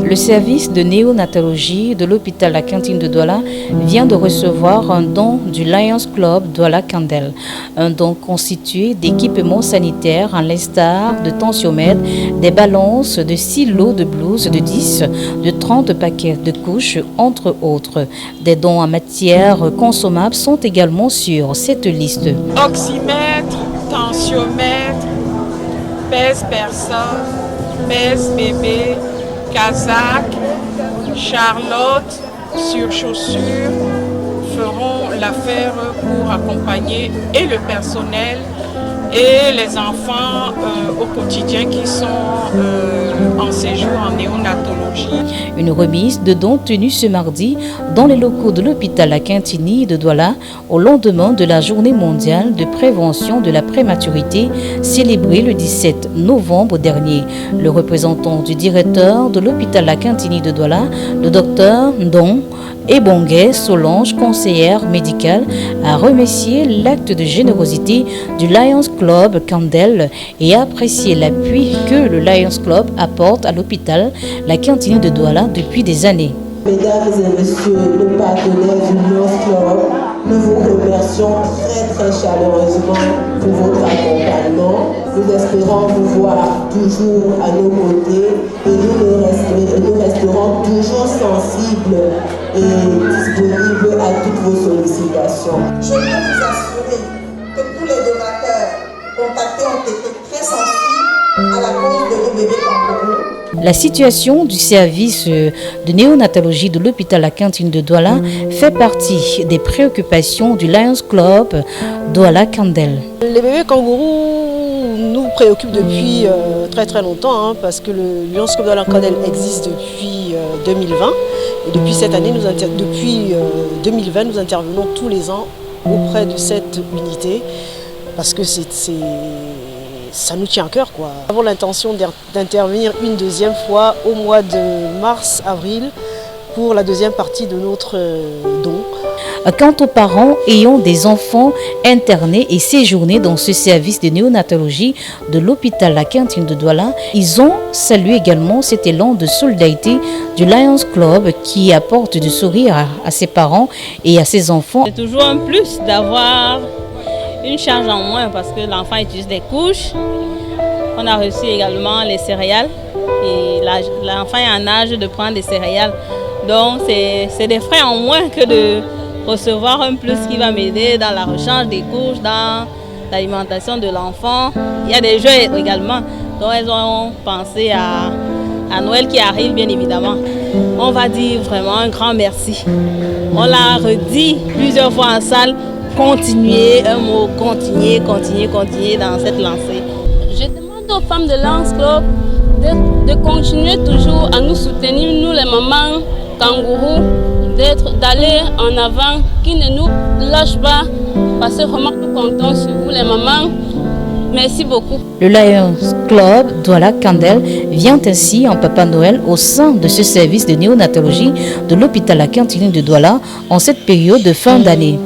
Le service de néonatologie de l'hôpital La Cantine de Douala vient de recevoir un don du Lions Club Douala Kandel. Un don constitué d'équipements sanitaires en l'instar de tensiomètres, des balances, de 6 lots de blouses, de 10, de 30 paquets de couches, entre autres. Des dons en matière consommable sont également sur cette liste. Oxymètre, tensiomètre, pèse-personne, pèse-bébé, Kazakh, Charlotte, sur chaussures feront l'affaire pour accompagner et le personnel et les enfants au quotidien qui sont en séjour en néonatologie. Une remise de dons tenue ce mardi dans les locaux de l'hôpital La Cantini de Douala au lendemain de la journée mondiale de prévention de la prématurité célébrée le 17 novembre dernier. Le représentant du directeur de l'hôpital La Cantini de Douala, le docteur Ndong Ebongue Solange, conseillère médicale, a remercié l'acte de générosité du Lions Club Kandel et a apprécié l'appui que le Lions Club apporte à l'hôpital La Cantine de Douala depuis des années. Mesdames et messieurs, les partenaires du Lions Club, nous vous remercions très chaleureusement pour votre accompagnement. Nous espérons vous voir toujours à nos côtés et nous resterons toujours sensibles et disponibles à toutes vos sollicitations. Je peux vous assurer que tous les donateurs contactés ont été très sensibles à la cause de nos bébés kangourous. La situation du service de néonatologie de l'hôpital La Cantine de Douala fait partie des préoccupations du Lions Club Douala Kandel. Les bébés kangourous nous préoccupent depuis très longtemps parce que le Lions Club Douala Kandel existe depuis 2020 et depuis cette année, depuis 2020, nous intervenons tous les ans auprès de cette unité parce que ça nous tient à cœur, quoi. Nous avons l'intention d'intervenir une deuxième fois au mois de mars-avril pour la deuxième partie de notre don. Quant aux parents ayant des enfants internés et séjournés dans ce service de néonatologie de l'hôpital La Cantine de Douala, ils ont salué également cet élan de solidarité du Lions Club qui apporte du sourire à ses parents et à ses enfants. C'est toujours un plus d'avoir une charge en moins parce que l'enfant utilise des couches. On a reçu également les céréales et l'enfant est en âge de prendre des céréales. Donc c'est des frais en moins que de recevoir un plus qui va m'aider dans la rechange des couches, dans l'alimentation de l'enfant. Il y a des jeux également. Donc elles ont pensé à Noël qui arrive bien évidemment. On va dire vraiment un grand merci. On l'a redit plusieurs fois en salle. Continuer, un mot, continuer dans cette lancée. Je demande aux femmes de Lions Club de continuer toujours à nous soutenir, nous les mamans kangourous, d'aller en avant, qui ne nous lâchent pas, parce que vraiment nous comptons sur vous les mamans. Merci beaucoup. Le Lions Club Douala Kandel vient ainsi en Papa Noël au sein de ce service de néonatologie de l'hôpital La Cantine de Douala en cette période de fin d'année.